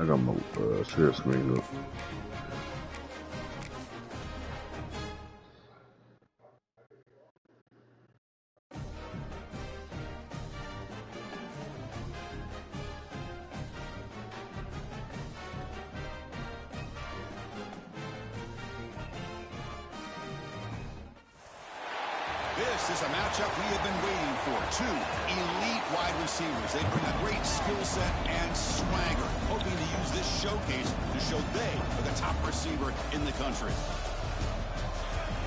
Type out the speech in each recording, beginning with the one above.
I got my share screen up. This is a matchup we have been waiting for. Two elite wide receivers. They bring a great skill set and swagger, hoping to use this showcase to show they are the top receiver in the country.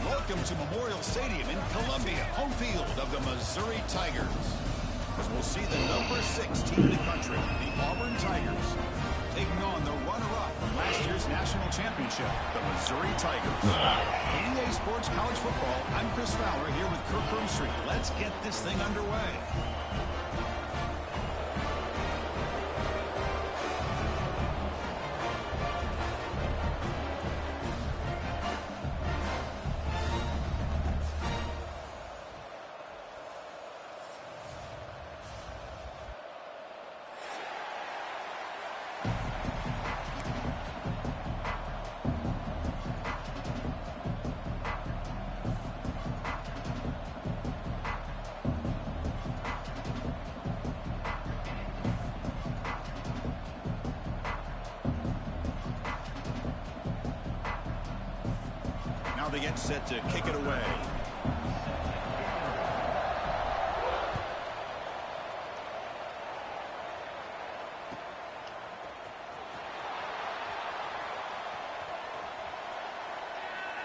Welcome to Memorial Stadium in Columbia, home field of the Missouri Tigers. As we'll see the number 6 team in the country, the Auburn Tigers, taking on the runner-up from last year's national championship, the Missouri Tigers. EA Sports College Football, I'm Chris Fowler here with Kirk Broomstreet. Let's get this thing underway. They get set to kick it away.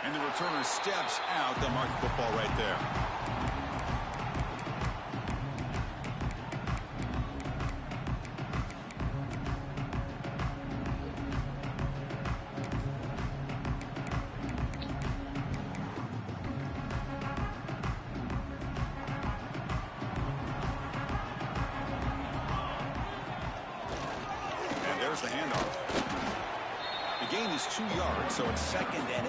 And the returner steps out. They'll mark the football right there. There's the handoff. The gain is 2 yards, so it's 2nd and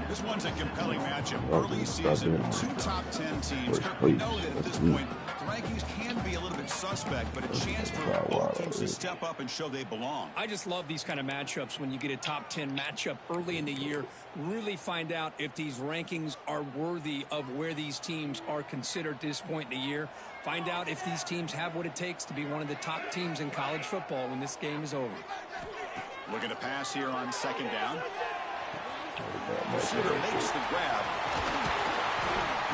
8. This one's a compelling matchup. Early season, 2 top 10 teams. We know that at this point, the rankings can be a little bit suspect, but a chance for both teams to step up and show they belong. I just love these kind of matchups when you get a top 10 matchup early in the year. Really find out if these rankings are worthy of where these teams are considered at this point in the year. Find out if these teams have what it takes to be one of the top teams in college football when this game is over. Looking to pass here on 2nd down. Receiver makes the grab.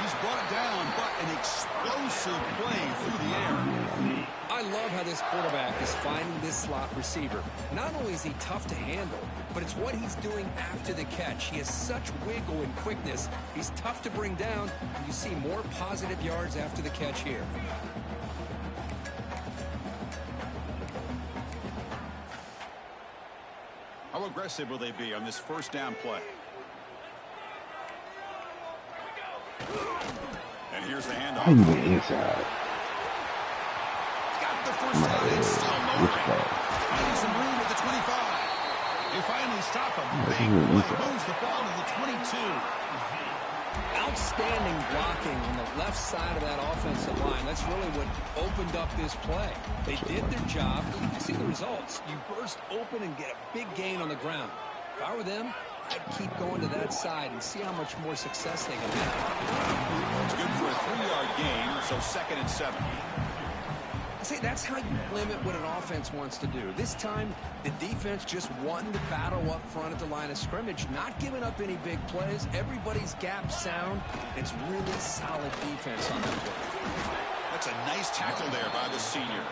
He's brought down, but an explosive play through the air. I love how this quarterback is finding this slot receiver. Not only is he tough to handle, but it's what he's doing after the catch. He has such wiggle and quickness. He's tough to bring down, and you see more positive yards after the catch here. How aggressive will they be on this 1st down play? And here's the handoff. I'm the inside. Got the 1st down. It's still moving. Finding some room at the 25. They finally stop him. Big play. Moves the ball to the 22. Outstanding blocking on the left side of that offensive line. That's really what opened up this play. They did their job. You can see the results. You burst open and get a big gain on the ground. If I were them, I'd keep going to that side and see how much more success they can have. It's good for a 3-yard gain, so 2nd and 7. See, that's how you limit what an offense wants to do. This time, the defense just won the battle up front at the line of scrimmage, not giving up any big plays. Everybody's gap sound. It's really solid defense on that play. That's a nice tackle there by the senior.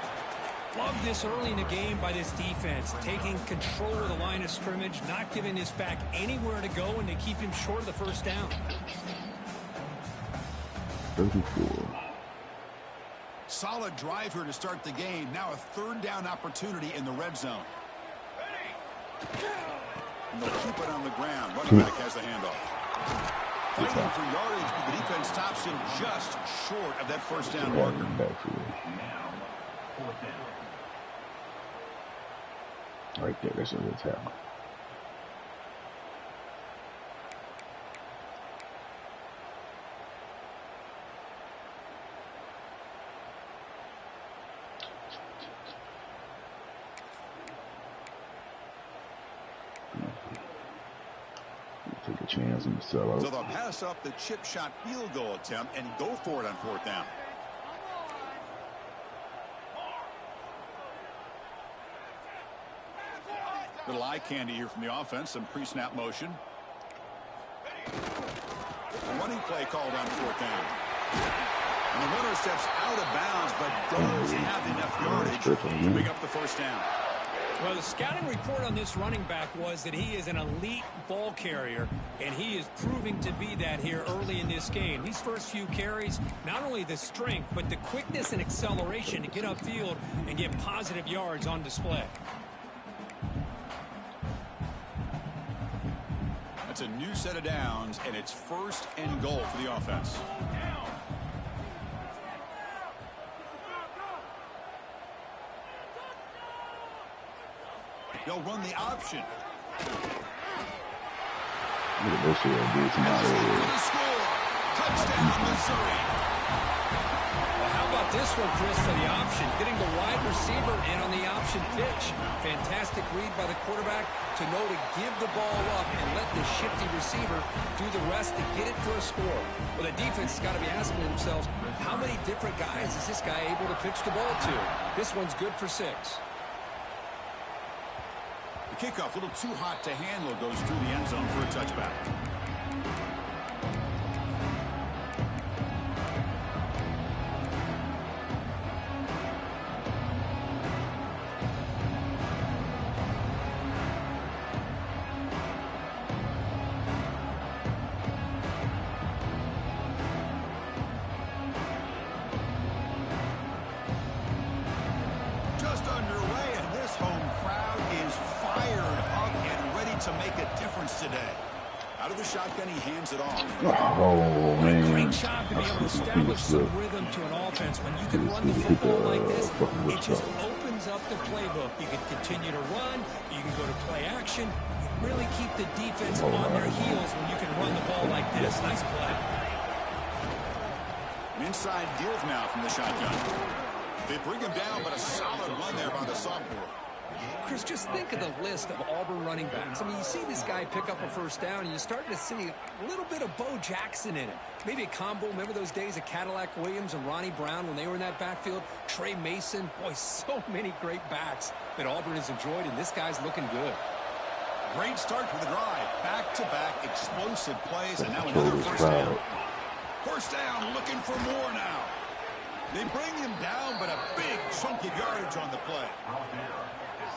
Love this early in the game by this defense, taking control of the line of scrimmage, not giving this back anywhere to go, and they keep him short of the 1st down. 34. Solid drive here to start the game. Now a 3rd down opportunity in the red zone. And they'll keep it on the ground. Running back has the handoff. Fighting for yardage, but the defense stops him just short of that 1st down marker. Right there, that's in the tackle. chance in the sellout. So they'll pass up the chip shot field goal attempt and go for it on 4th down. Little eye candy here from the offense. Some pre-snap motion. A running play called on 4th down. And the runner steps out of bounds, but does have enough yardage to pick up the 1st down. Well, the scouting report on this running back was that he is an elite ball carrier, and he is proving to be that here early in this game. These first few carries, not only the strength, but the quickness and acceleration to get upfield and get positive yards on display. That's a new set of downs, and it's 1st and goal for the offense. They'll run the option. Look at this here, dude. Touchdown, Missouri. Well, how about this one, Chris, for the option? Getting the wide receiver in on the option pitch. Fantastic read by the quarterback to know to give the ball up and let the shifty receiver do the rest to get it for a score. Well, the defense has got to be asking themselves, how many different guys is this guy able to pitch the ball to? This one's good for 6. The kickoff, a little too hot to handle, goes through the end zone for a touchback. Just underway, and this home crowd is fired up and ready to make a difference today. Out of the shotgun, he hands it off. Oh, man. Great job to be able to establish some rhythm to an offense. When you can run the football like this, it just opens up the playbook. You can continue to run. You can go to play action. You really keep the defense on their heels when you can run the ball like this. Nice play. An inside deal now from the shotgun. They bring him down, but a solid run there by the sophomore. Chris, just think of the list of Auburn running backs. I mean, you see this guy pick up a 1st down, and you're starting to see a little bit of Bo Jackson in it. Maybe a combo. Remember those days of Cadillac Williams and Ronnie Brown when they were in that backfield? Trey Mason. Boy, so many great backs that Auburn has enjoyed, and this guy's looking good. Great start to the drive. Back-to-back explosive plays, and now another 1st down. 1st down, looking for more now. They bring him down, but a big chunk of yardage on the play.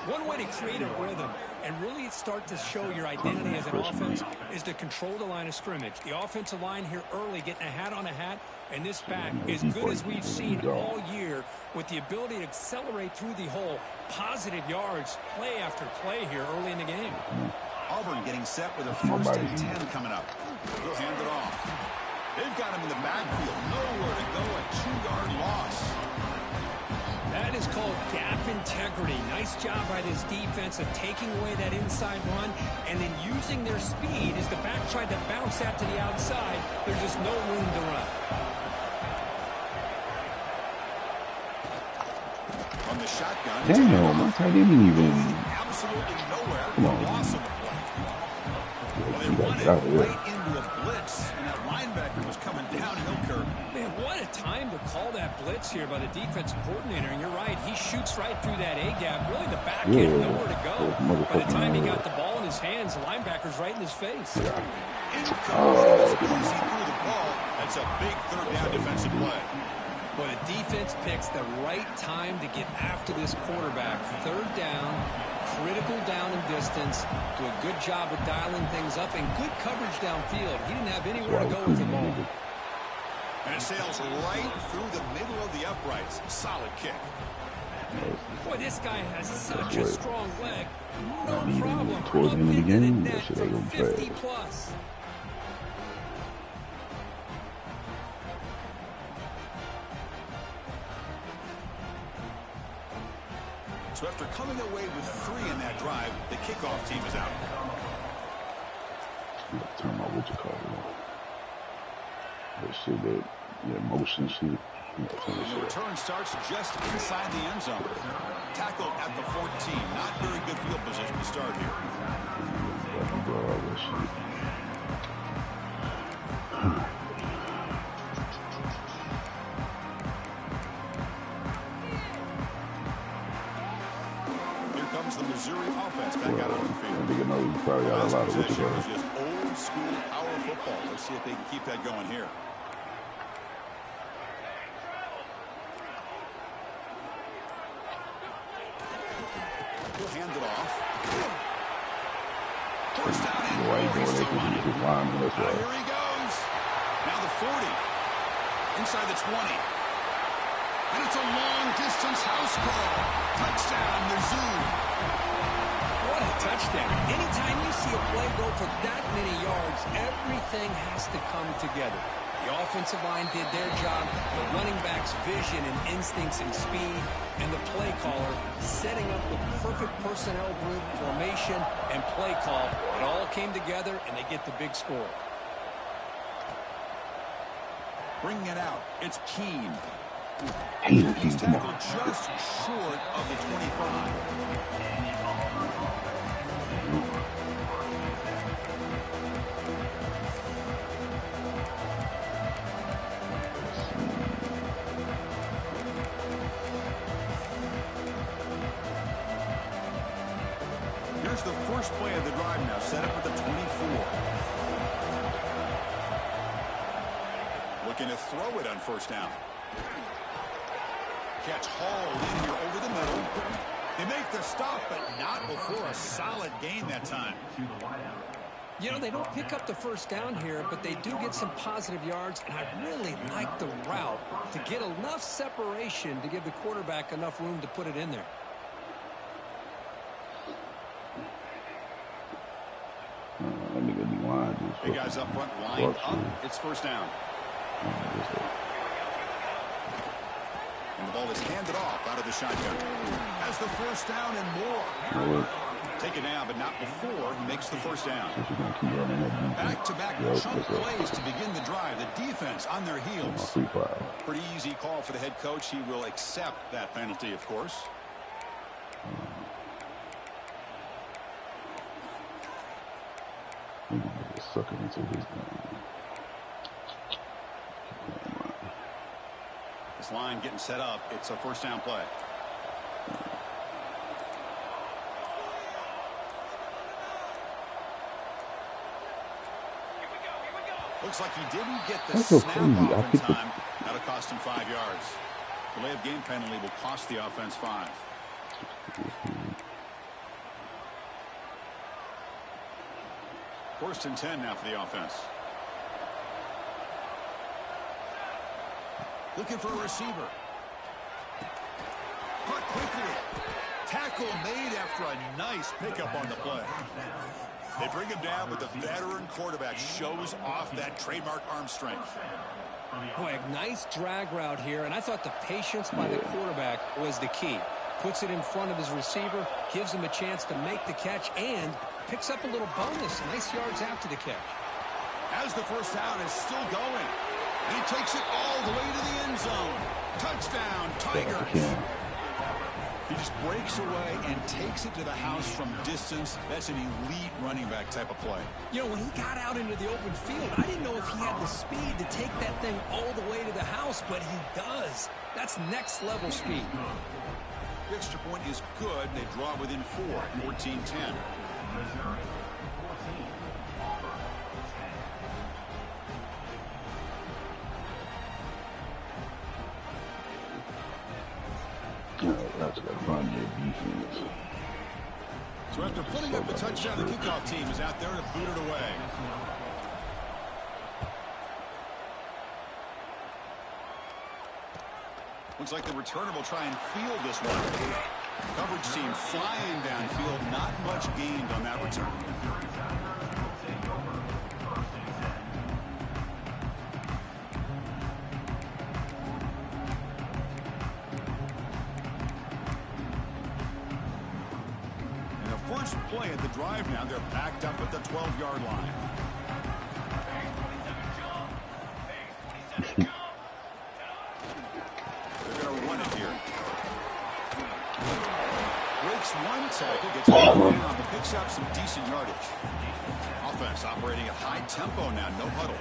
One way to create a rhythm and really start to show your identity as an offense is to control the line of scrimmage. The offensive line here early getting a hat on a hat, and this back as good as we've seen all year with the ability to accelerate through the hole. Positive yards, play after play here early in the game. Auburn getting set with a 1st and 10 coming up. They'll hand it off. They've got him in the backfield. Nowhere to go, a 2-yard loss. That is called gap integrity. Nice job by this defense of taking away that inside run and then using their speed as the back tried to bounce out to the outside. There's just no room to run. On the shotgun. Damn, I didn't even. Absolutely nowhere. Come on. Loss of the play. Well, they run it right into a blitz, and that linebacker was coming downhill curve. Man, what a time to call that blitz here by the defensive coordinator. And you're right, he shoots right through that A-gap. Really, the back end, nowhere to go. By the time he got the ball in his hands, the linebacker's right in his face. Incomplete. Easy through the ball. That's a big 3rd down defensive play. Well, the defense picks the right time to get after this quarterback. 3rd down, critical down and distance. Do a good job of dialing things up and good coverage downfield. He didn't have anywhere to go with the ball. And it sails right through the middle of the uprights. Solid kick. Boy, this guy has such a strong leg. No problem. Towards the end of the game, that shit ain't gonna be 50 bad. plus. So after coming away with 3 in that drive, the kickoff team is out. Turn my what you call it. That shit, that motion shit. The return starts just inside the end zone. Tackled at the 14. Not very good field position to start here. comes the Missouri offense back out on the field. He probably got a Last lot of possession was just old school power football. Let's see if they can keep that going here. He'll hand it off. First down and more. He's still running. Here he goes. Now the 40. Inside the 20. And it's a long-distance house call. Touchdown, Mizzou. What a touchdown. Anytime you see a play go for that many yards, everything has to come together. The offensive line did their job, the running back's vision and instincts and speed, and the play caller setting up the perfect personnel group, formation, and play call. It all came together, and they get the big score. Bringing it out, it's Keene. He's tackled just short of the 25. Here's the first play of the drive now, set up at the 24. Looking to throw it on first down. Catch hauled in here over the middle. They make the stop, but not before a solid gain that time. You know, they don't pick up the first down here, but they do get some positive yards, and I really like the route to get enough separation to give the quarterback enough room to put it in there. Big guys up front, lined up. It's first down. And the ball is handed off out of the shotgun. Has the first down and more. Take it down, but not before he makes the first down. Back-to-back chunk plays to begin the drive. The defense on their heels. Pretty easy call for the head coach. He will accept that penalty, of course. Sucking into his This line getting set up. It's a first down play. Looks like he didn't get the snap off in time. That'll cost him 5 yards. Delay of game penalty will cost the offense 5. First and 10 now for the offense. Looking for a receiver. Caught quickly. Tackle made after a nice pickup on the play. They bring him down, but the veteran quarterback shows off that trademark arm strength. Boy, a nice drag route here, and I thought the patience by the quarterback was the key. Puts it in front of his receiver, gives him a chance to make the catch, and picks up a little bonus. Nice yards after the catch. As the first down is still going. And he takes it all the way to the end zone. Touchdown, Tigers. He just breaks away and takes it to the house from distance. That's an elite running back type of play. You know, when he got out into the open field, I didn't know if he had the speed to take that thing all the way to the house, but he does. That's next level speed. The extra point is good. They draw within 4, 14-10. That's got to find your defense. So after putting up the touchdown, the kickoff team is out there to boot it away. Looks like the returner will try and field this one. Coverage team flying downfield. Not much gained on that return. First play at the drive now. They're backed up at the 12-yard line. They're going to run it here. Breaks one tackle, gets down, but picks up some decent yardage. Offense operating at high tempo now, no huddle.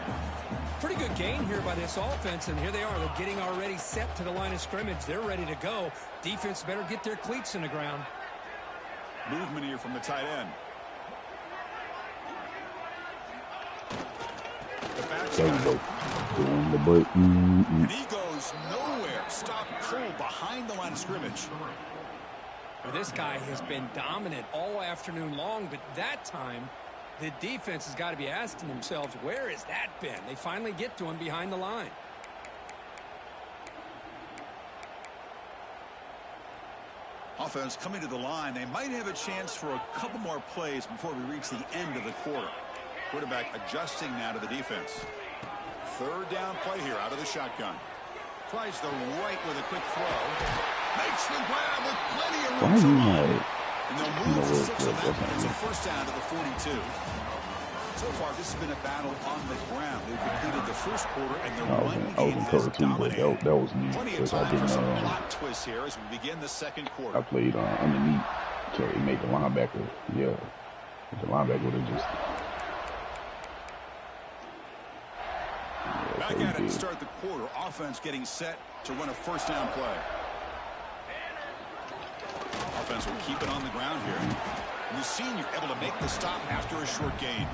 Pretty good gain here by this offense, and here they are. They're getting already set to the line of scrimmage. They're ready to go. Defense better get their cleats in the ground. Movement here from the tight end. The backstop. Doing the butt. And he goes nowhere. Stop cold behind the line of scrimmage. Well, this guy has been dominant all afternoon long, but that time the defense has got to be asking themselves, where has that been? They finally get to him behind the line. Offense coming to the line. They might have a chance for a couple more plays before we reach the end of the quarter. Quarterback adjusting now to the defense. Third down play here out of the shotgun. Tries the right with a quick throw. Makes the grab with plenty of room to run. And they'll move to 6 of them. It's a first down to the 42. So far, this has been a battle on the ground. They've completed the first quarter, and their run game has dominated. That was me. Plenty of time for some plot twists here as we begin the second quarter. I played underneath to make the linebacker. Yeah. The linebacker would have just... Back at it to start the quarter. Offense getting set to run a first down play. Offense will keep it on the ground here. And the senior able to make the stop after a short gain.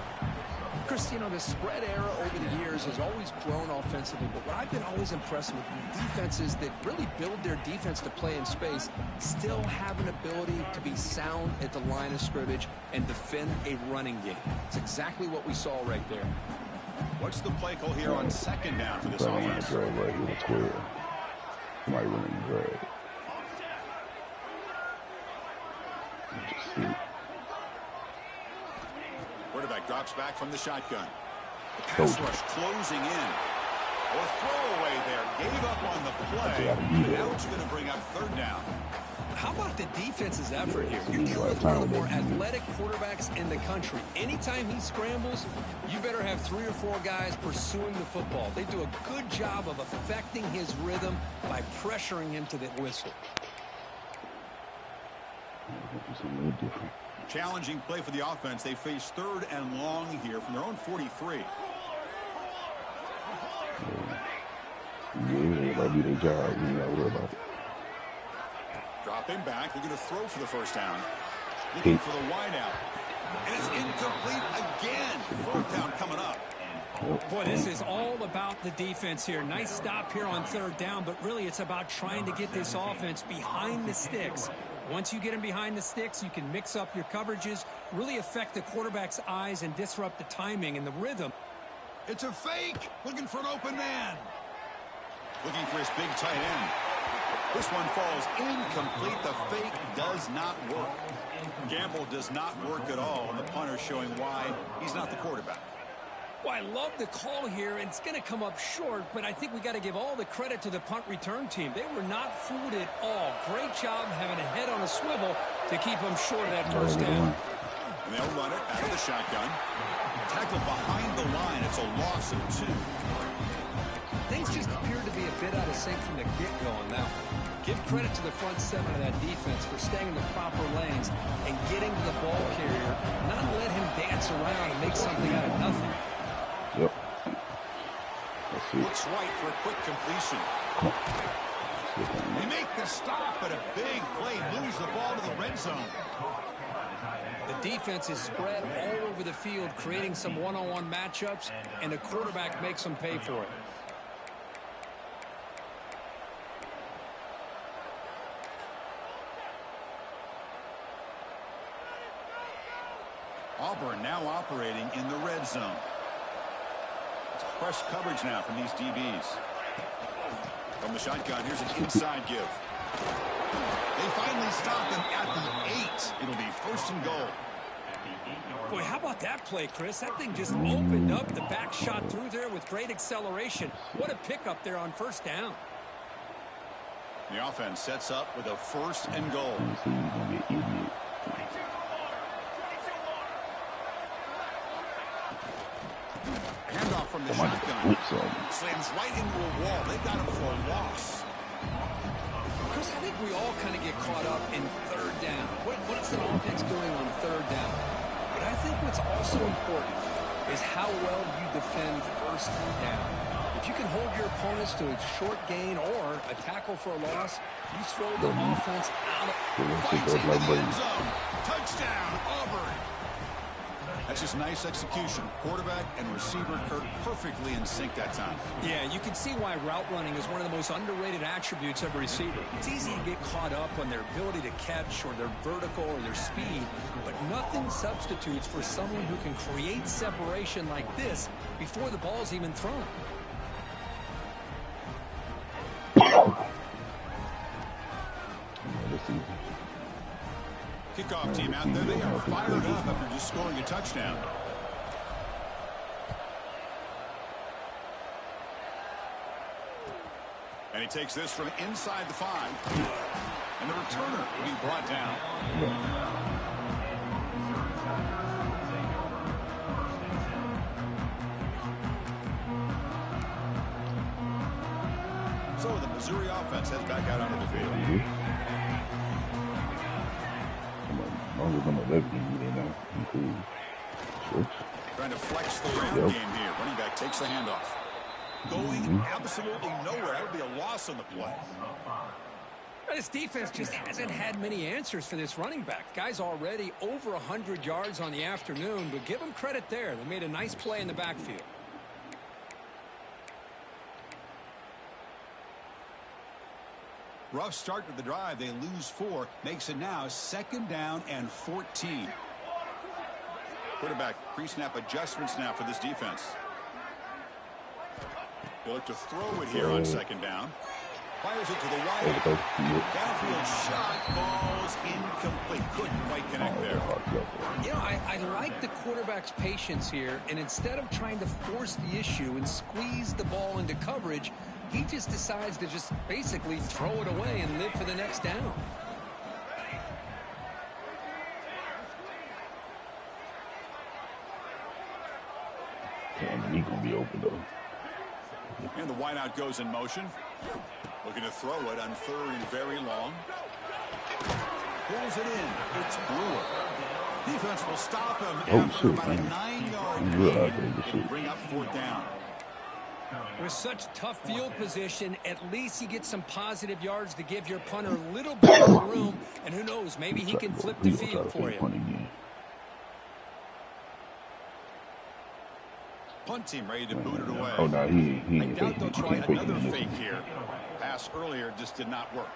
Chris, you know, the spread era over the years has always grown offensively, but what I've been always impressed with defenses that really build their defense to play in space still have an ability to be sound at the line of scrimmage and defend a running game. It's exactly what we saw right there. What's the play call here on second down for this offense? Right here, 12. Somebody running the drag. Quarterback drops back from the shotgun. The pass rush closing in. Or throwaway there. Gave up on the play. And now it's going to bring up third down. How about the defense's effort here? You're dealing with one of the more athletic quarterbacks in the country. Anytime he scrambles, you better have 3 or 4 guys pursuing the football. They do a good job of affecting his rhythm by pressuring him to the whistle. Challenging play for the offense. They face third and long here from their own 43. That'll be their job. You ain't got to worry about it. Dropping back. They're going to throw for the first down. Looking for the wideout. And it's incomplete again. Fourth down coming up. Boy, this is all about the defense here. Nice stop here on third down, but really it's about trying to get this offense behind the sticks. Once you get them behind the sticks, you can mix up your coverages, really affect the quarterback's eyes and disrupt the timing and the rhythm. It's a fake. Looking for an open man. Looking for his big tight end. This one falls incomplete. The fake does not work. Gamble does not work at all, and the punter showing why he's not the quarterback. Well, I love the call here, and it's going to come up short, but I think we got to give all the credit to the punt return team. They were not fooled at all. Great job having a head on a swivel to keep them short of that first down. And they'll run it out of the shotgun. Tackled behind the line. It's a loss of 2. Things just appeared to be a bit out of sync from the get-go on that one. Give credit to the front 7 of that defense for staying in the proper lanes and getting to the ball carrier, not let him dance around and make something out of nothing. Yep. Looks right for a quick completion. They make the stop, but a big play moves the ball to the red zone. The defense is spread all over the field, creating some one-on-one matchups, and the quarterback makes them pay for it. Auburn now operating in the red zone. It's press coverage now from these DBs. From the shotgun, here's an inside give. They finally stop them at the 8. It'll be first and goal. Boy, how about that play, Chris? That thing just opened up. The back shot through there with great acceleration. What a pickup there on first down. The offense sets up with a first and goal. Handoff from the shotgun. Slams right into a wall. They've got him for a loss. Chris, I think we all kind of get caught up in third down. What's an offense doing on third down? But I think what's also important is how well you defend first down. If you can hold your opponents to a short gain or a tackle for a loss, you throw the offense out of fights into the end zone. Touchdown, Auburn. That's just nice execution. Quarterback and receiver Kirk perfectly in sync that time. Yeah, you can see why route running is one of the most underrated attributes of a receiver. It's easy to get caught up on their ability to catch or their vertical or their speed, but nothing substitutes for someone who can create separation like this before the ball's even thrown. Kickoff team out there. They are fired up after just scoring a touchdown. And he takes this from inside the 5. And the returner will be brought down. So the Missouri offense heads back out onto the field. As long as I'm a left game, you know, I'm cool. Switch. Trying to flex the ground game here. Running back takes the handoff. Going absolutely nowhere. That would be a loss on the play. This defense just hasn't had many answers for this running back. Guy's already over 100 yards on the afternoon, but give him credit there. They made a nice play in the backfield. Rough start to the drive. They lose 4. Makes it now 2nd down and 14. Quarterback pre-snap adjustments now for this defense. They look to throw it here on 2nd down. Fires it to the wide. Downfield shot falls incomplete. Couldn't quite connect there. You know, I like the quarterback's patience here, and instead of trying to force the issue and squeeze the ball into coverage, he just decides to just basically throw it away and live for the next down. And he's going to be open, though. And the wideout goes in motion. Looking to throw it on 3rd and very long. Pulls it in. It's Brewer. Defense will stop him after about a 9-yard gain and bring up 4th down. With such tough field position, at least you get some positive yards to give your punter a little bit of room. And who knows, maybe he can flip the field for you. Punt team ready to boot it away. Oh, no, I doubt they'll try another fake here. Pass earlier just did not work.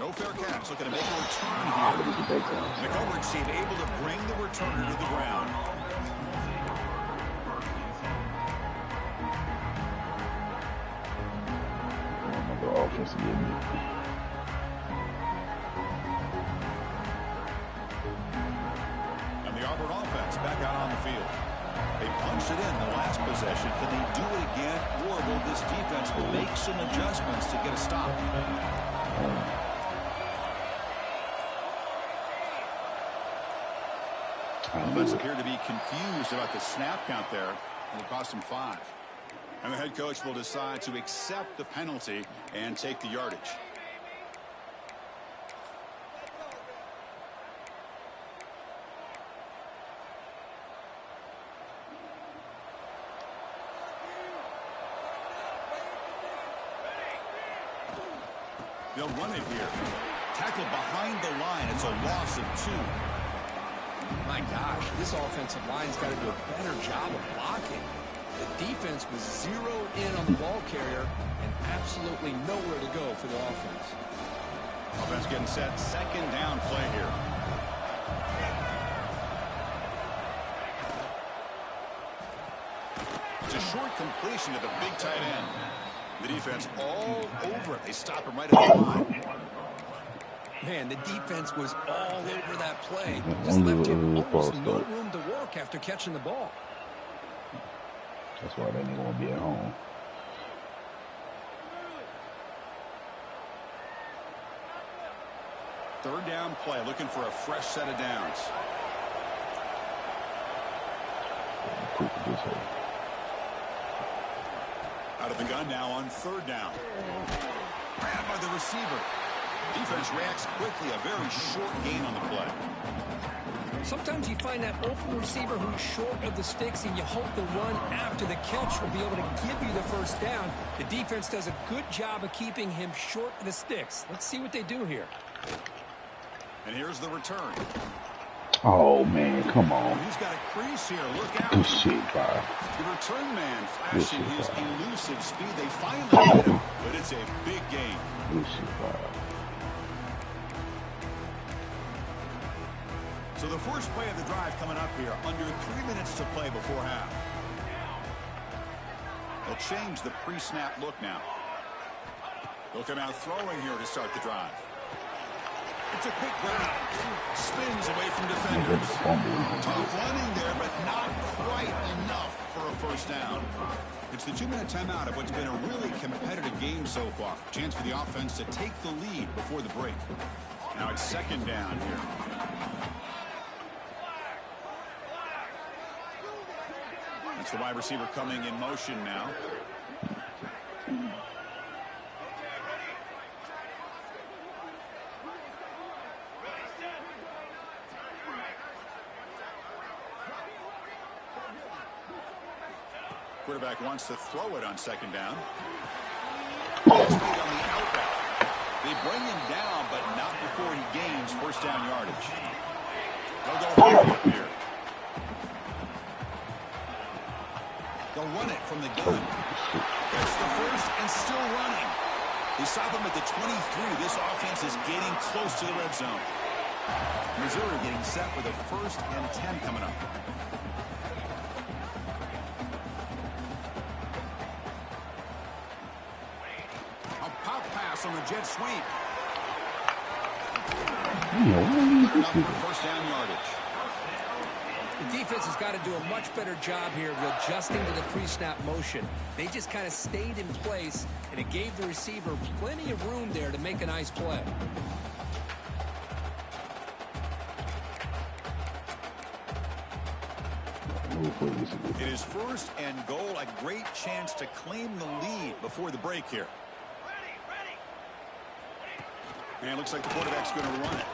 No fair catch. Looking to make a return here. The coverage team able to bring the returner to the ground. Another offensive game. And the Auburn offense back out on the field. They punched it in the last possession. Can they do it again, or will this defense make some adjustments to get a stop? Offense appeared to be confused about the snap count there. It'll cost him 5. And the head coach will decide to accept the penalty and take the yardage. They'll run it here. Tackled behind the line. It's a loss of 2. My gosh, this offensive line's got to do a better job of blocking. The defense was zeroed in on the ball carrier and absolutely nowhere to go for the offense. Offense getting set. 2nd down play here. It's a short completion to the big tight end. The defense all over it. They stop him right at the line. Man, the defense was all over that play. Just left him almost no room to work after catching the ball. That's why they didn't want to be at home. Third down play, looking for a fresh set of downs. Out of the gun now on 3rd down. Grabbed by the receiver. Defense reacts quickly. A very short gain on the play. Sometimes you find that open receiver who's short of the sticks, and you hope the run after the catch will be able to give you the first down. The defense does a good job of keeping him short of the sticks. Let's see what they do here. And here's the return. Oh, man, come on. He's got a crease here. Look out. Good shit, bro. The return man flashing his elusive speed. They finally get him, but it's a big gain. Good shit, bro. So the first play of the drive coming up here. Under 3 minutes to play before half. They'll change the pre-snap look now. They'll come out throwing here to start the drive. It's a quick route. Spins away from defenders. Tough running there, but not quite enough for a first down. It's the 2-minute timeout of what's been a really competitive game so far. Chance for the offense to take the lead before the break. Now it's second down here. It's the wide receiver coming in motion now. Quarterback wants to throw it on second down. On the outback. They bring him down, but not before he gains first down yardage. They'll go hard here. They'll run it from the gun. That's the first and still running. They stop him at the 23. This offense is getting close to the red zone. Missouri getting set for the 1st and 10 coming up. On the jet sweep. First down yardage. The defense has got to do a much better job here of adjusting to the pre-snap motion. They just kind of stayed in place, and it gave the receiver plenty of room there to make a nice play. It is 1st and goal. A great chance to claim the lead before the break here. And it looks like the quarterback's going to run it.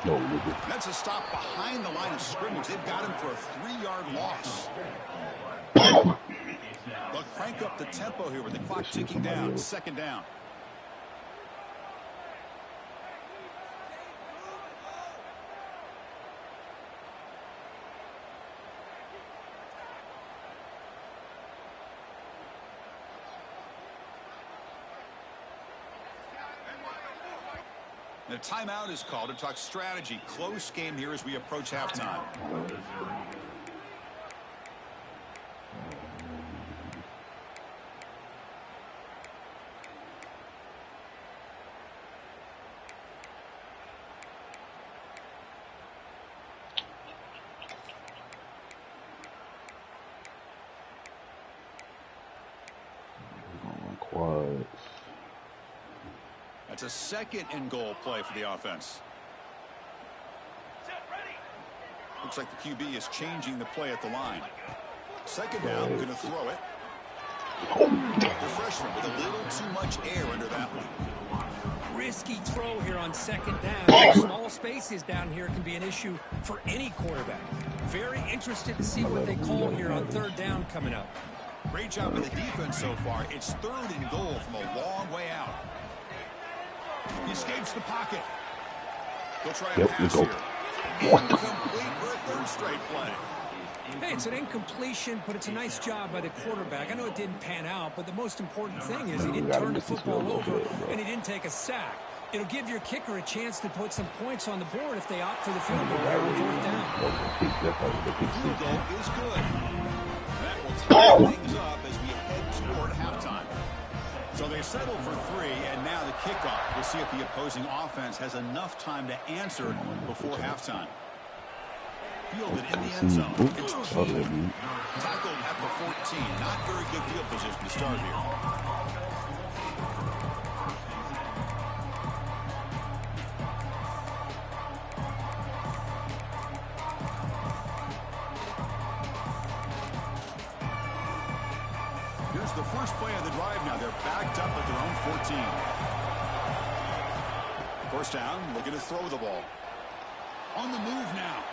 That's a stop behind the line of scrimmage. They've got him for a 3-yard loss. They'll crank up the tempo here with the clock ticking down. Second down. The timeout is called to talk strategy. Close game here as we approach halftime. It's a 2nd and goal play for the offense. Looks like the QB is changing the play at the line. Second down, going to throw it. The freshman with a little too much air under that one. Risky throw here on second down. Small spaces down here can be an issue for any quarterback. Very interested to see what they call here on 3rd down coming up. Great job of the defense so far. It's 3rd and goal from a long way out. He escapes the pocket. He'll try a pass here. Incomplete for a 3rd straight play. Hey, it's an incompletion, but it's a nice job by the quarterback. I know it didn't pan out, but the most important thing is he didn't turn the football over and he didn't take a sack. It'll give your kicker a chance to put some points on the board if they opt for the field goal here on 4th down. The field goal is good. That will tie things up as we head toward halftime. So they settle for 3, and now the kickoff. We'll see if the opposing offense has enough time to answer before halftime. Fielded in the end zone. It's King. Tackled at the 14. Not very good field position to start here. Here's the first play of the drive now. They're backed up at their own 14. First down, looking to throw the ball. On the move now.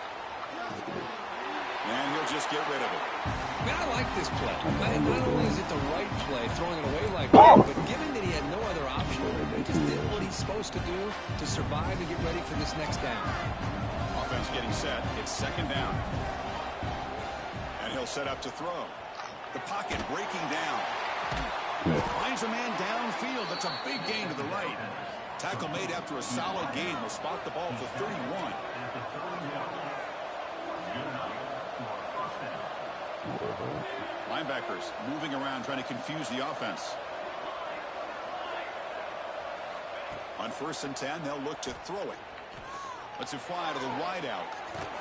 And he'll just get rid of it. Man, I like this play. Not only is it the right play, throwing it away like that, but given that he had no other option, he just did what he's supposed to do to survive and get ready for this next down. Offense getting set. It's second down. And he'll set up to throw. The pocket breaking down. Finds a man downfield. That's a big gain to the right. Tackle made after a solid gain. Will spot the ball for 31. Linebackers moving around trying to confuse the offense. On 1st and 10, they'll look to throw it. Lets it fly to the wideout.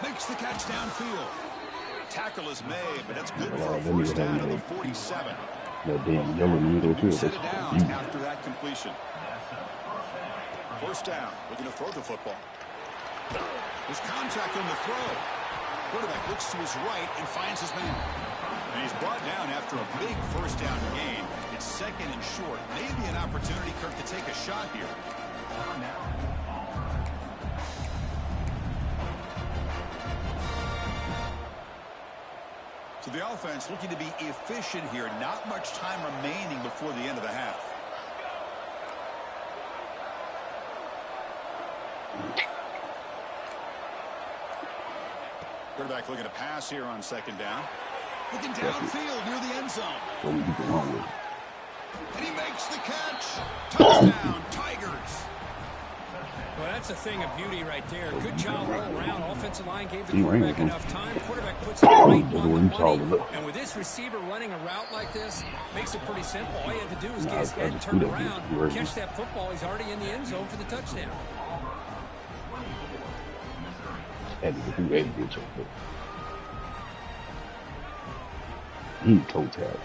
Makes the catch downfield. Tackle is made, but that's good for a first down at the 47. That damn yellow needle too. Set it down after that completion. First down, looking to throw the football. There's contact on the throw. Quarterback looks to his right and finds his man. And he's brought down after a big first down gain. It's second and short. Maybe an opportunity, Kirk, to take a shot here. So the offense looking to be efficient here. Not much time remaining before the end of the half. Quarterback looking to pass here on second down. Looking downfield near the end zone. And he makes the catch. Touchdown, Tigers. Well, that's a thing of beauty right there. Good job all around. Offensive line gave the quarterback enough time. Quarterback puts it right on the money. And with this receiver running a route like this, makes it pretty simple. All you have to do is get his head turned around, catch that football. He's already in the end zone for the touchdown. Toe tag.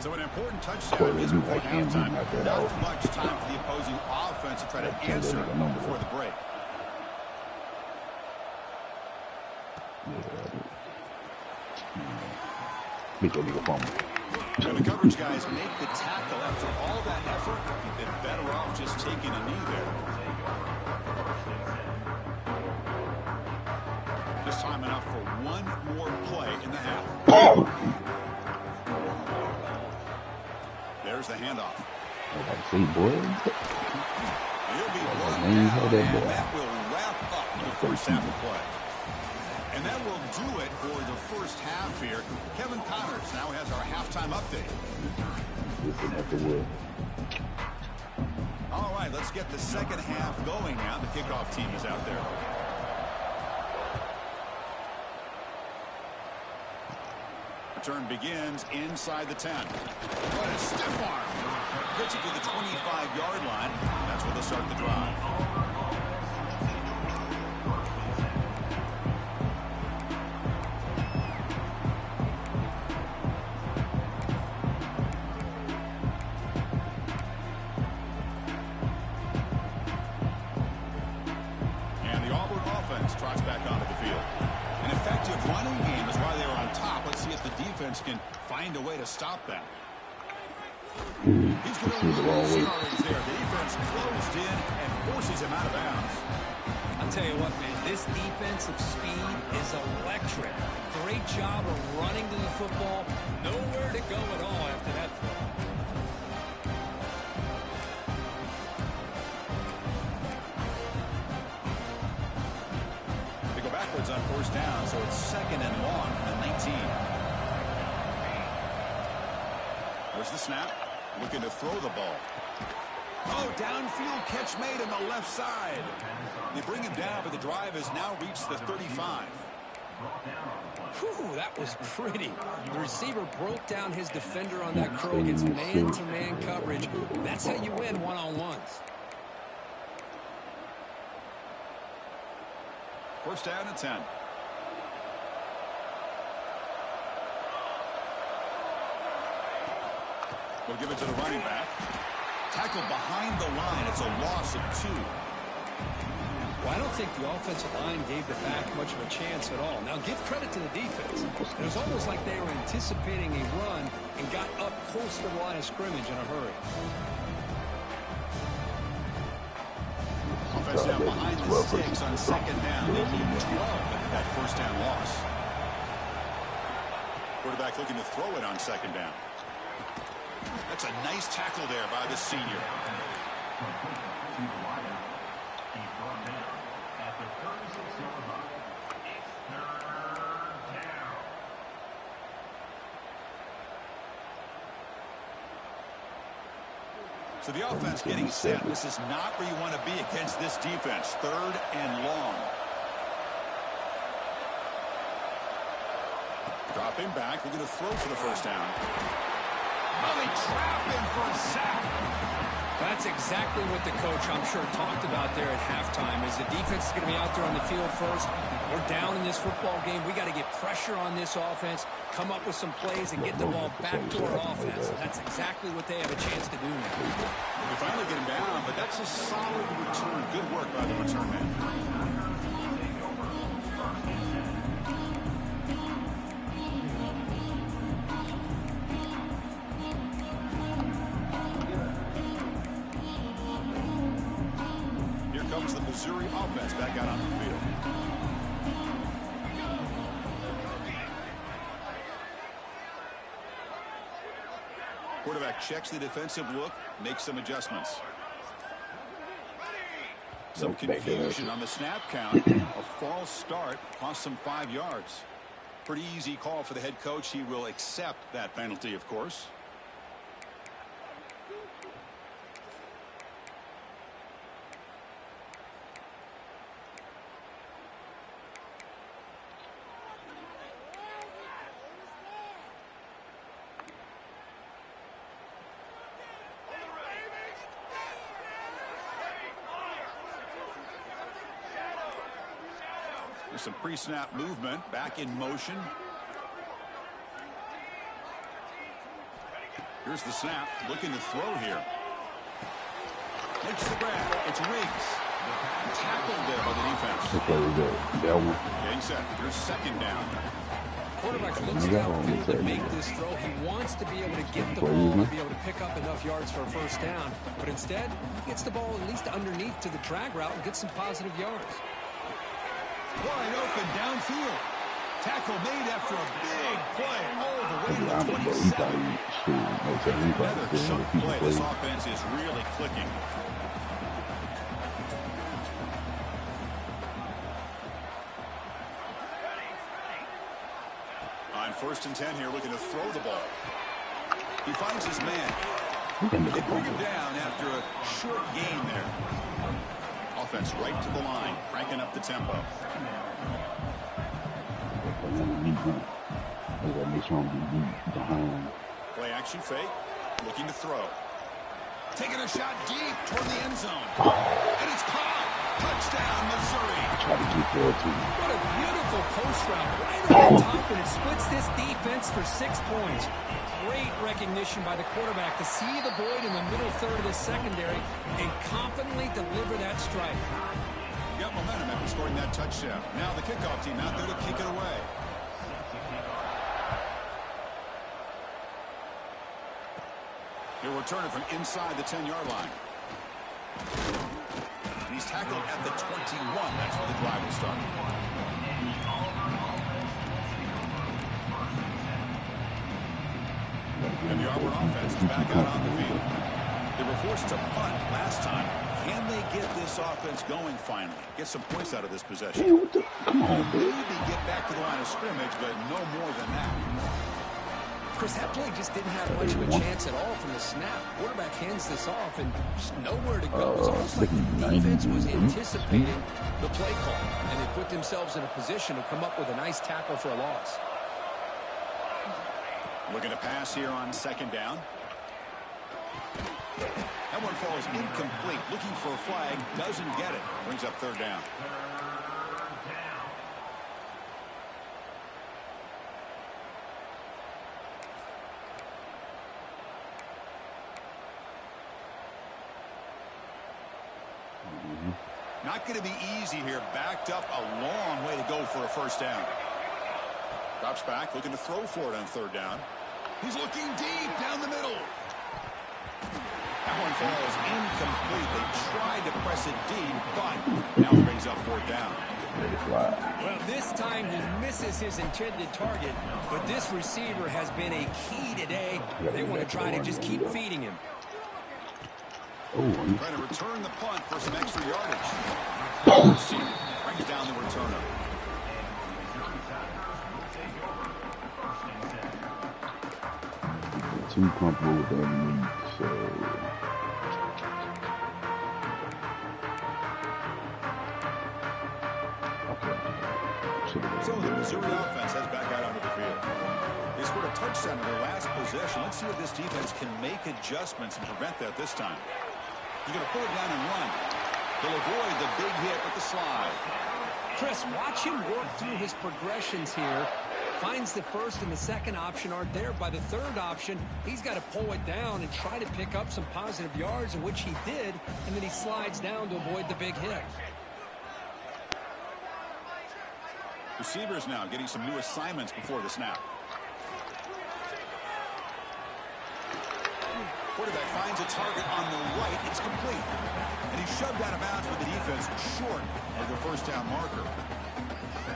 So an important touchdown is before halftime. Not much time for the opposing offense to try to answer before the break. And the coverage guys make the tackle after all that effort. They're better off just taking a knee there. Just time enough for one more play in the half. There's the handoff. See, boy. He'll be brought down, and that will wrap up the first half of play. And that will do it for the first half here. Kevin Connors now has our halftime update. All right, let's get the second half going now. The kickoff team is out there. Return begins inside the 10. What a stiff arm. Gets it to the 25-yard line. That's where they'll start the drive. And the Auburn offense trots back onto the field. An effective running game is why they were on top. Let's see if the defense can find a way to stop that. He's going to lose yards there. The defense closed in and forces him out of bounds. I'll tell you what, man, this defensive speed is electric. Great job of running to the football. Nowhere to go at all after that throw. They go backwards on first down, so it's second and long from the 19. There's the snap. Looking to throw the ball. Oh, downfield catch made on the left side. They bring him down, but the drive has now reached the 35. Whew, that was pretty. The receiver broke down his defender on that curl against man-to-man coverage. That's how you win one-on-ones. First down at 10. We'll give it to the running back. Tackle behind the line. It's a loss of 2. Well, I don't think the offensive line gave the back much of a chance at all. Now, give credit to the defense. It was almost like they were anticipating a run and got up close to the line of scrimmage in a hurry. Offense now behind the sticks on second down. They need 12 after that first down loss. Quarterback looking to throw it on second down. That's a nice tackle there by the senior. So the offense getting set. This is not where you want to be against this defense. Third and long. Dropping back. We're going to throw for the first down. Oh, they trap him for a sack. That's exactly what the coach, I'm sure, talked about there at halftime. Is the defense is going to be out there on the field first. We're down in this football game. We got to get pressure on this offense, come up with some plays, and get the ball back to our offense. And that's exactly what they have a chance to do now. We finally get him down, but that's a solid return. Good work by the return man. The Missouri offense back out on the field. Quarterback checks the defensive look, makes some adjustments. Some confusion on the snap count. A false start cost some 5 yards. Pretty easy call for the head coach. He will accept that penalty, of course. Some pre-snap movement, back in motion. Here's the snap, looking to throw here. Makes the grab, it's Riggs. Tackled there by the defense. Getting set, here's second down. Quarterback looks downfield to make this throw. He wants to be able to get the ball and be able to pick up enough yards for a first down. But instead, he gets the ball at least underneath to the drag route and gets some positive yards. Wide open downfield. Tackle made after a big play all the way to the 27. Another chunk play. This offense is really clicking. On 1st and 10 here, looking to throw the ball. He finds his man. They bring him down after a short gain there. Offense right to the line, cranking up the tempo. Play action fake, looking to throw. Taking a shot deep toward the end zone. And it's caught. Touchdown, Missouri. What a beautiful post route right over the top, and it splits this defense for 6 points. Great recognition by the quarterback to see the void in the middle third of the secondary and confidently deliver that strike. Got momentum after scoring that touchdown. Now the kickoff team out there to kick it away. He'll return it from inside the 10-yard line. And he's tackled at the 21. That's where the drive will start. And the Auburn offense is back out on the field. They were forced to punt last time. Can they get this offense going finally? Get some points out of this possession. Come on, Maybe get back to the line of scrimmage, but no more than that. Chris, that play just didn't have much of a chance at all from the snap. Quarterback hands this off and just nowhere to go. It was almost like the defense was anticipating the play call, and they put themselves in a position to come up with a nice tackle for a loss. Looking to pass here on second down. That one falls incomplete. Looking for a flag. Doesn't get it. Brings up third down. Not going to be easy here. Backed up a long way to go for a first down. Drops back, looking to throw for it on third down. He's looking deep down the middle. That one falls incomplete. They tried to press it deep, but now brings up fourth down. Well, this time he misses his intended target, but this receiver has been a key today. They want to try to just keep feeding him. Trying to return the punt for some extra yardage. Brings down the returner. Too comfortable with that lead, so So the Missouri offense heads back out onto the field. They scored a touchdown in their last possession. Let's see if this defense can make adjustments and prevent that this time. He's going to pull it down and run. They'll avoid the big hit with the slide. Chris, watch him work through his progressions here. Finds the first and the second option aren't there. By the third option, he's got to pull it down and try to pick up some positive yards, in which he did, and then he slides down to avoid the big hit. Receivers now getting some new assignments before the snap. Quarterback finds a target on the right. It's complete. And he's shoved out of bounds with the defense short of the first down marker.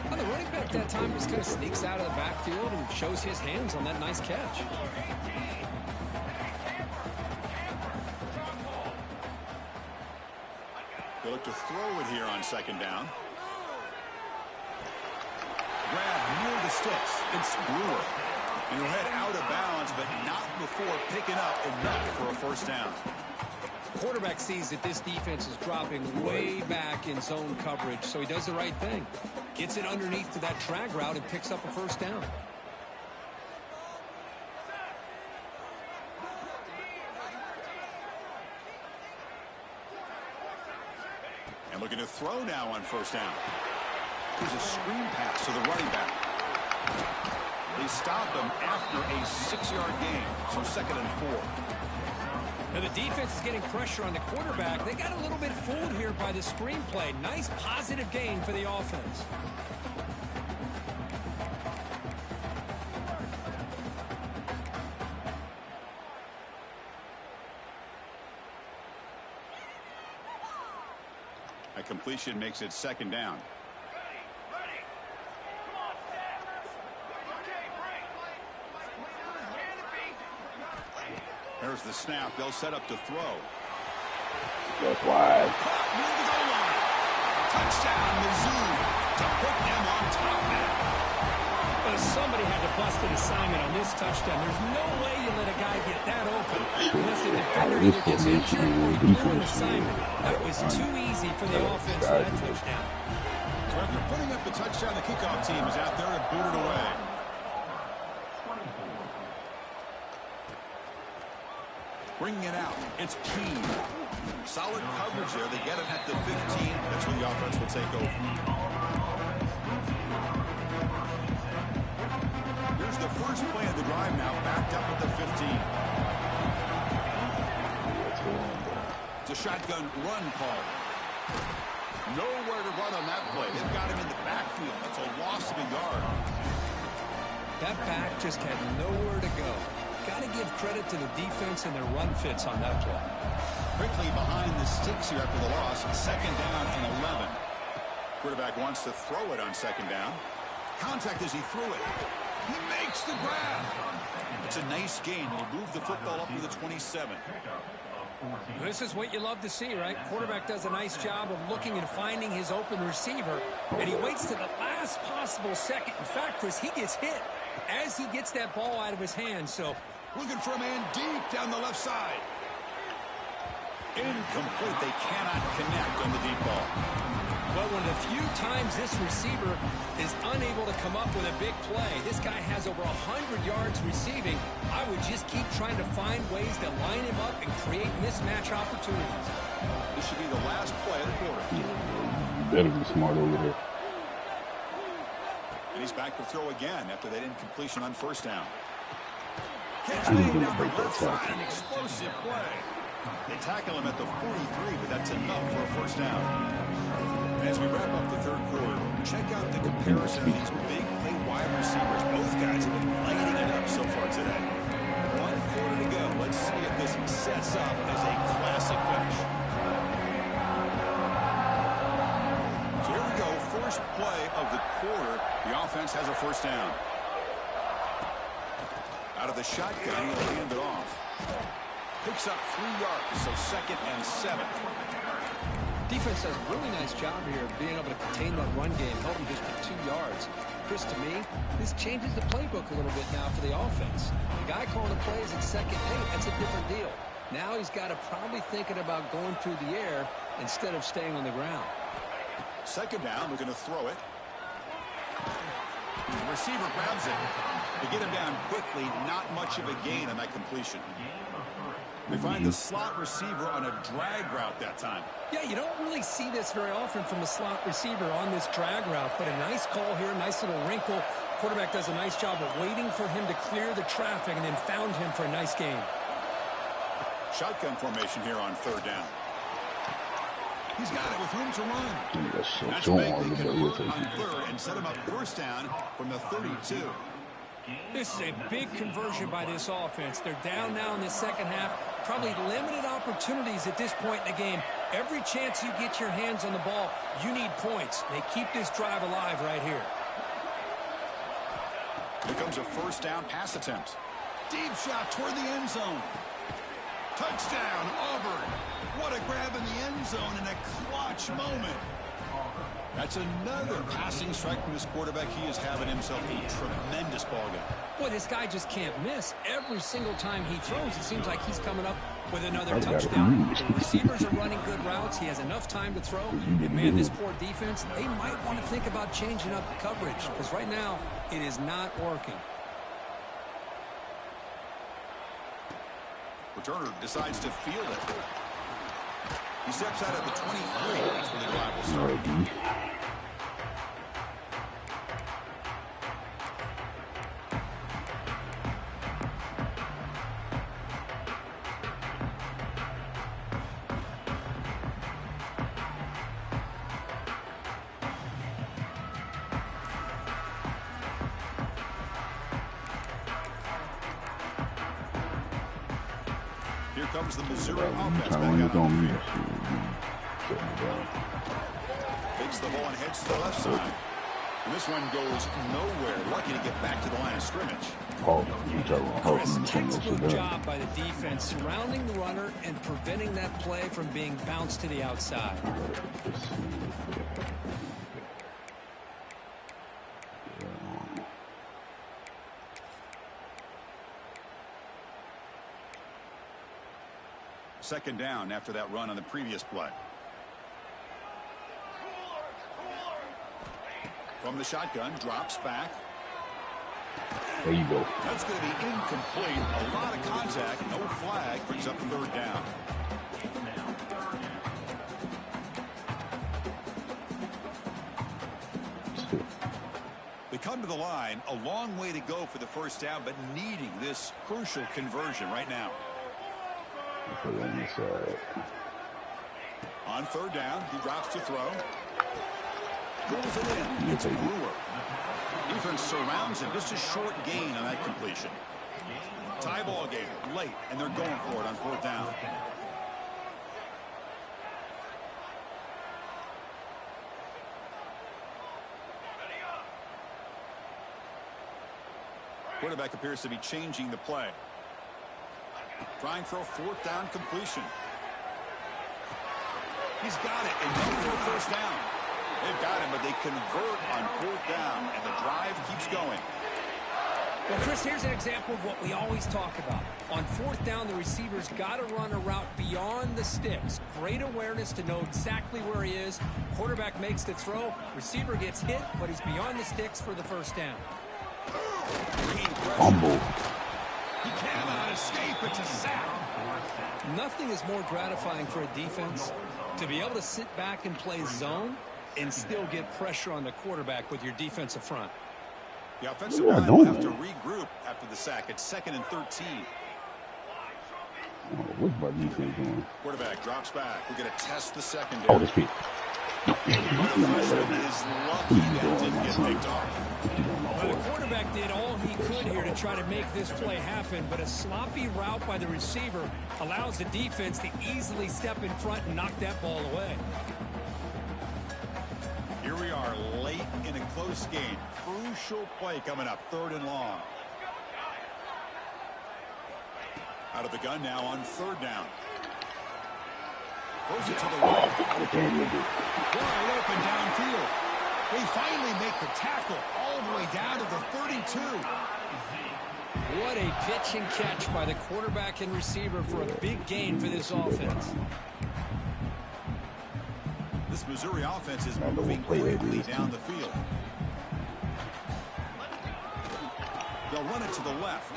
Well, the running back that time just kind of sneaks out of the backfield and shows his hands on that nice catch. They look to throw it here on second down. Grab near the sticks. It's Brewer. And he'll head out of bounds, but not before picking up enough for a first down. Quarterback sees that this defense is dropping way back in zone coverage, so he does the right thing. Gets it underneath to that drag route and picks up a first down. And looking to throw now on first down. Here's a screen pass to the running back. They stop him after a 6-yard gain, so second and 4. Now the defense is getting pressure on the quarterback. They got a little bit fooled here by the screenplay. Nice positive gain for the offense. A completion makes it second down. There's the snap. They'll set up to throw. that's wide. Near the goal line. Touchdown, Mizzo, to put them on top now. Well, somebody had to bust an assignment on this touchdown. There's no way you let a guy get that open unless the defender either gets injured or he threw an assignment. That was too easy for the offense for that touchdown. So after putting up the touchdown, the kickoff team is out there and booted away. Bringing it out. It's Keen. Solid coverage there. They get it at the 15. That's when the offense will take over. Here's the first play of the drive now, backed up at the 15. It's a shotgun run call. Nowhere to run on that play. They've got him in the backfield. That's a loss of a yard. That back just had nowhere to go. Got to give credit to the defense and their run fits on that play. Quickly behind the sticks here after the loss. Second down and 11. Quarterback wants to throw it on second down. Contact as he threw it. He makes the grab. It's a nice gain. He'll move the football up to the 27. This is what you love to see, right? Quarterback does a nice job of looking and finding his open receiver, and he waits to the last possible second. In fact, Chris, he gets hit as he gets that ball out of his hands. So looking for a man deep down the left side. Incomplete. They cannot connect on the deep ball. Well, one of the few times this receiver is unable to come up with a big play. This guy has over 100 yards receiving. I would just keep trying to find ways to line him up and create mismatch opportunities. This should be the last play of the quarter. You better be smart over there. And he's back to throw again after that incompletion on first down. Catch I didn't made really down the break that left side, tackle. an explosive play. They tackle him at the 43, but that's enough for a first down. As we wrap up the third quarter, check out the comparison of these big play wide receivers. Both guys have been lighting it up so far today. 1 quarter to go. Let's see if this sets up as a classic finish. So here we go. First play of the quarter. The offense has a first down. Out of the shotgun, he'll hand it off. Picks up 3 yards, so 2nd and 7. Defense does a really nice job here of being able to contain that run game, helping just for 2 yards. Chris, to me, this changes the playbook a little bit now for the offense. The guy calling the plays at 2nd and 8, that's a different deal. Now he's got to probably thinking about going through the air instead of staying on the ground. 2nd down, we're going to throw it. The receiver grabs it. To get him down quickly, not much of a gain on that completion. We find the slot receiver on a drag route that time. Yeah, you don't really see this very often from a slot receiver on this drag route, but a nice call here, nice little wrinkle. Quarterback does a nice job of waiting for him to clear the traffic and then found him for a nice gain. Shotgun formation here on 3rd down. He's got it with room to run. That's big. They convert on 3rd and set him up first down from the 32. This is a big conversion by this offense. They're down now in the second half. Probably limited opportunities at this point in the game. Every chance you get your hands on the ball, you need points. They keep this drive alive right here. Here comes a first down pass attempt. Deep shot toward the end zone. Touchdown, Auburn. What a grab in the end zone in a clutch moment. That's another passing strike from this quarterback. He is having himself a tremendous ball game. Boy, this guy just can't miss. Every single time he throws, it seems like he's coming up with another touchdown. The receivers are running good routes. He has enough time to throw. And, man, this poor defense, they might want to think about changing up the coverage because right now it is not working. Returner decides to field it. He steps out at the 23. That's where the drive will start. Here comes the Missouri offense back out on the field. Takes the ball and heads to the left side. And this one goes nowhere. Lucky to get back to the line of scrimmage. Chris, textbook job by the defense, surrounding the runner and preventing that play from being bounced to the outside. Second down after that run on the previous play. From the shotgun, drops back. There you go. That's going to be incomplete. A lot of contact, no flag, brings up 3rd down. They come to the line, a long way to go for the first down, but needing this crucial conversion right now. On 3rd down, he drops to throw. Pulls it in. It's Brewer. Defense surrounds him. Just a short gain on that completion. Tie ball game late, and they're going for it on 4th down. Quarterback appears to be changing the play. Trying for a 4th down completion. He's got it, and go for a first down. They've got him, but they convert on 4th down, and the drive keeps going. Well, Chris, here's an example of what we always talk about. On 4th down, the receiver's got to run a route beyond the sticks. Great awareness to know exactly where he is. Quarterback makes the throw. Receiver gets hit, but he's beyond the sticks for the first down. Fumble. He cannot escape. It's a sack. Nothing is more gratifying for a defense to be able to sit back and play zone and still get pressure on the quarterback with your defensive front. The offensive line will have to regroup after the sack. It's 2nd and 13. Oh, what's my defense doing? Quarterback drops back. We're going to test the secondary. Oh, this Pete. The freshman is lucky that didn't get picked off. Well, the quarterback did all he could here to try to make this play happen, but a sloppy route by the receiver allows the defense to easily step in front and knock that ball away. Here we are late in a close game. Crucial play coming up, 3rd and long. Out of the gun now on 3rd down. Throws it to the right. Wide open downfield. They finally make the tackle all the way down to the 32. What a pitch and catch by the quarterback and receiver for a big gain for this offense. This Missouri offense is moving quickly down the field. They'll run it to the left.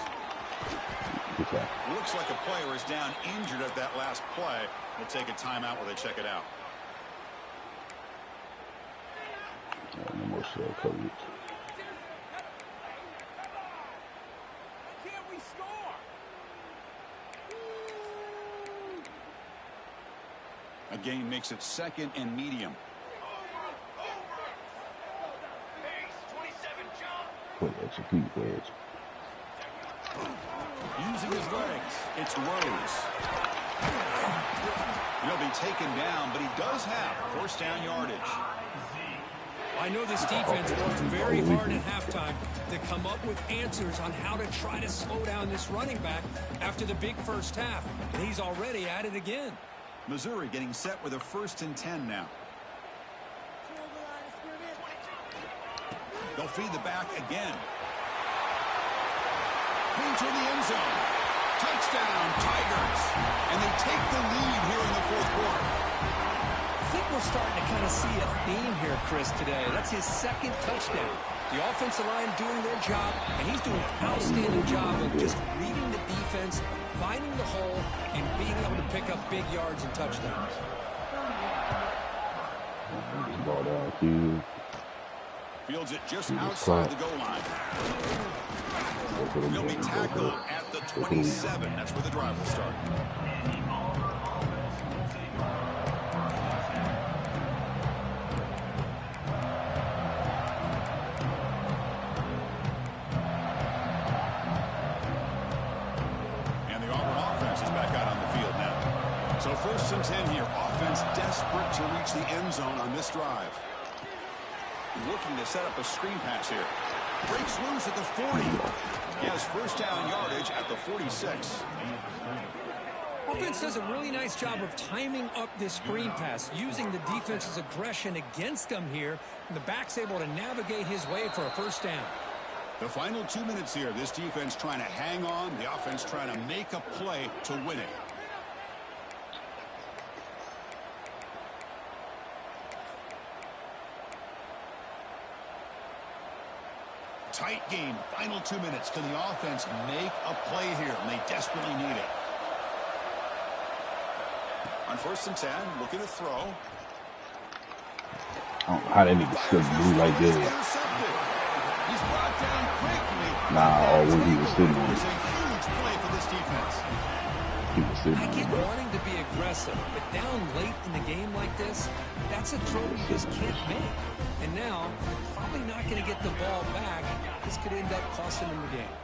Looks like a player is down injured at that last play. We'll take a timeout while they check it out. No more cell coverage. Can't we score? A gain makes it 2nd and medium. Quick execute, please. Using his legs, it's Rose. He'll be taken down, but he does have 1st down yardage. I know this defense worked very hard at halftime to come up with answers on how to try to slow down this running back after the big first half, and he's already at it again. Missouri getting set with a 1st and 10 now. They'll feed the back again. Into the end zone. Touchdown, Tigers. And they take the lead here in the 4th quarter. I think we're starting to kind of see a theme here, Chris, today. That's his 2nd touchdown. The offensive line doing their job, and he's doing an outstanding job of just reading the defense, finding the hole, and being able to pick up big yards and touchdowns. Ball downfield. Fields it just outside the goal line. He'll be tackled at the 27. That's where the drive will start. And the Auburn offense is back out on the field now. So 1st and 10 here. Offense desperate to reach the end zone on this drive. Looking to set up a screen pass here. Breaks loose at the 40. He has 1st down yardage at the 46. Offense does a really nice job of timing up this screen pass, using the defense's aggression against him here, and the back's able to navigate his way for a 1st down. The final 2 minutes here. This defense trying to hang on. The offense trying to make a play to win it. Tight game. Final 2 minutes. Can the offense make a play here? And they desperately need it. On 1st and 10, looking to throw. I don't know how that nigga still move like this. He's brought down quickly. Nah, when he was sitting on It's it. a huge play for this defense. He was sitting I on get it, bro. wanting to be aggressive, but down late in the game like this, that's a throw you just can't make. And now, probably not going to get the ball back. This could end up costing him the game.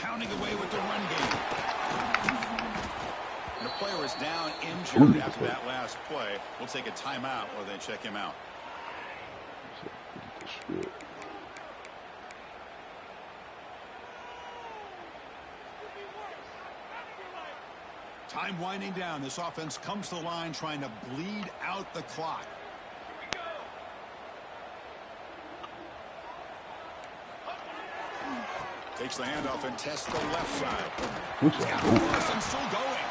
Pounding away with the run game. And the player is down injured after that last play. We'll take a timeout while they check him out. Time winding down. This offense comes to the line trying to bleed out the clock. Takes the handoff and tests the left side. He's got the first and still going.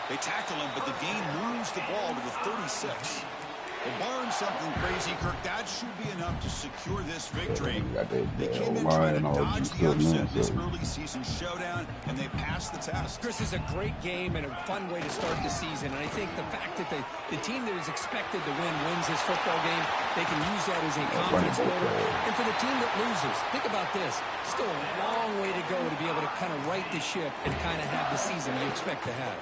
They tackle him, but the gain moves the ball to the 36. Well, barring something crazy, Kirk, that should be enough to secure this victory. They came in line trying to all dodge juiced the up, man. upset in this So early season showdown, and they passed the test. Chris, is a great game and a fun way to start the season. And I think the fact that the team that is expected to win wins this football game, they can use that as a confidence builder. And for the team that loses, think about this. Still a long way to go to be able to kind of right the ship and kind of have the season you expect to have.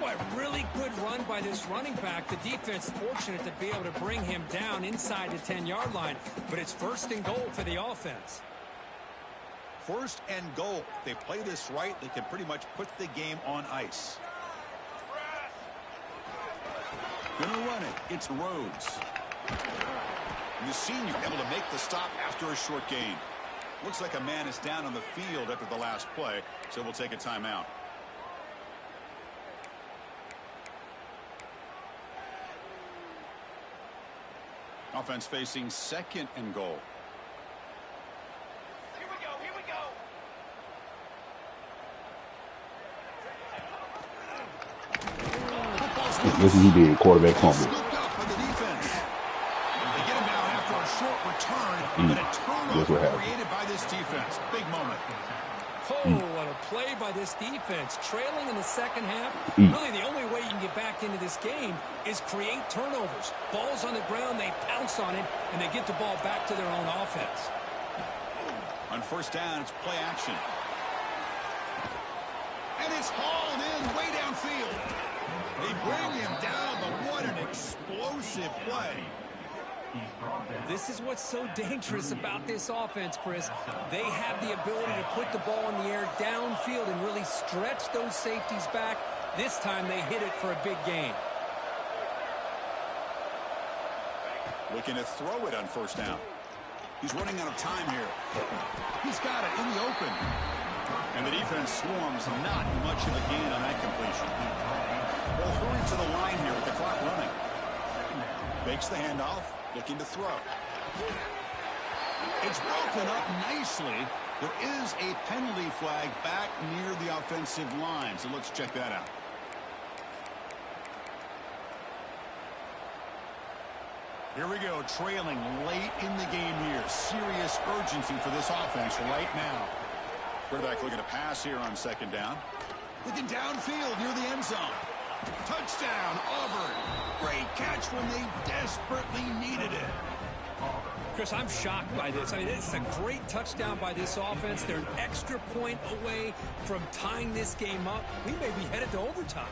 Boy, really good run by this running back. The defense fortunate to be able to bring him down inside the 10-yard line. But it's 1st and goal for the offense. 1st and goal. They play this right, they can pretty much put the game on ice. Gonna run it. It's Rhodes. And the senior able to make the stop after a short gain. Looks like a man is down on the field after the last play, so we'll take a timeout. Offense facing 2nd and goal. Here we go. this is he did quarterback fumble. Scooped up by the defense. They get him down after a short return, but a turnover created by this defense. Big moment. Oh, what a play by this defense. Trailing in the 2nd half. Really, the only way you can get back into this game is create turnovers. Ball's on the ground, they pounce on it, and they get the ball back to their own offense. On 1st down, it's play action. And it's hauled in way downfield. They bring him down, but what an explosive play. This is what's so dangerous about this offense, Chris. They have the ability to put the ball in the air downfield and really stretch those safeties back. This time they hit it for a big gain. Looking to throw it on 1st down. He's running out of time here. He's got it in the open. And the defense swarms, not much of a gain on that completion. They'll hurry to the line here with the clock running. Makes the handoff, looking to throw. It's broken up nicely. There is a penalty flag back near the offensive line, so let's check that out. Here we go, trailing late in the game here. Serious urgency for this offense right now. Quarterback looking to pass here on 2nd down. Looking downfield near the end zone. Touchdown, Auburn. Great catch when they desperately needed it. Chris, I'm shocked by this. I mean, it's a great touchdown by this offense. They're an extra point away from tying this game up. We may be headed to overtime.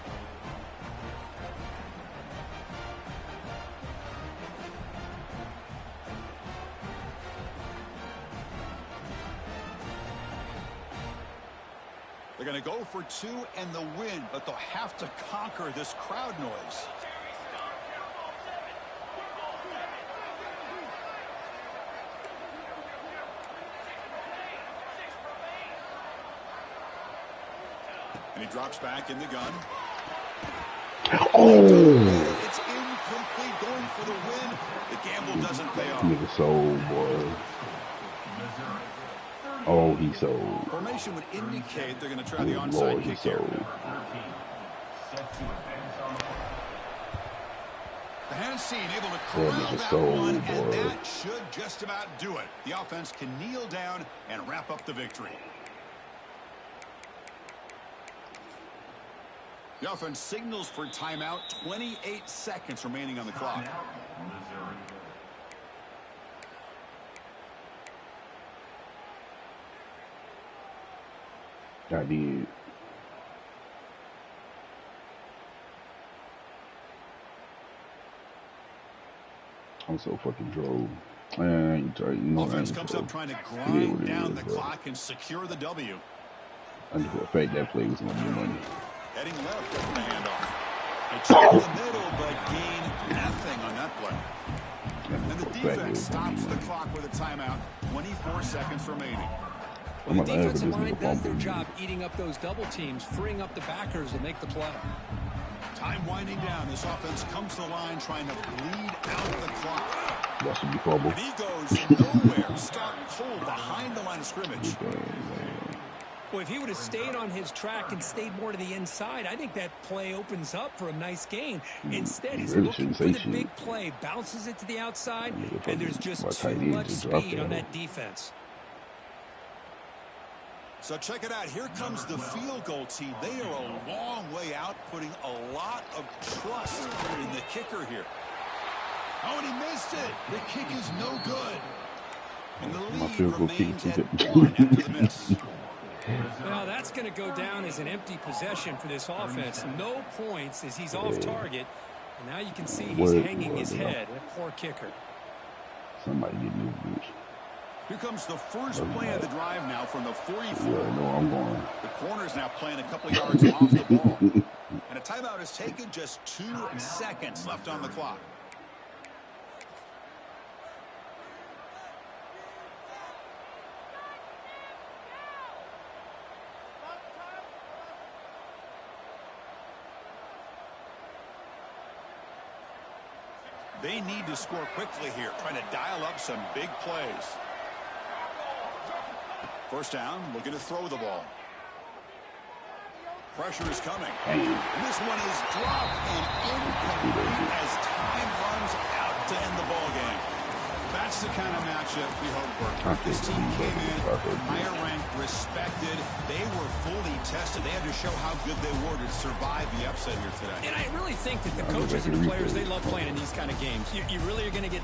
They're going to go for 2 and the win, but they'll have to conquer this crowd noise. And he drops back in the gun. Oh! It's incomplete, going for the win. The gamble doesn't pay off. Nigga sold, boy. Oh, he sold. Formation would indicate they're going to try the onside Lord, he kick here. sold. The hands seen able to corral that one, and that should just about do it. The offense can kneel down and wrap up the victory. The offense signals for timeout. 28 seconds remaining on the clock. I did. I'm so fucking drove. Offense comes up trying to grind down the clock and secure the W. I knew for a fact that play was going to be money. Heading left over the handoff. They check the middle, but gain nothing on that play. And the defense stops the clock with a timeout. 24 seconds remaining. Well, the defensive line does their job eating up those double teams, freeing up the backers to make the play. Time winding down. This offense comes to the line trying to bleed out the clock. That should be trouble. And he goes nowhere. Start cold behind the line of scrimmage. Well, if he would have stayed on his track and stayed more to the inside, I think that play opens up for a nice gain. Instead, he's looking for the big play, bounces it to the outside, and there's just too much speed on that defense. So check it out. Here comes the field goal team. They are a long way out, putting a lot of trust in the kicker here. Oh, and he missed it. The kick is no good. And the lead remains at 1 after the miss. Well, that's going to go down as an empty possession for this offense. No points as he's off target. And now you can see he's hanging his head. A poor kicker. Somebody get me a boost. Here comes the first play of the drive now from the 44. Yeah, I know I'm going. The corner's now playing a couple yards off the ball. And a timeout is taken, just 2 seconds left on the clock. They need to score quickly here, trying to dial up some big plays. First down, looking to throw the ball. Pressure is coming. And this one is dropped and incomplete as time runs out to end the ball game. That's the kind of matchup we hope for. This team came in higher ranked, respected. They were fully tested. They had to show how good they were to survive the upset here today. And I really think that the coaches and the players, they love playing in these kind of games. You really are going to get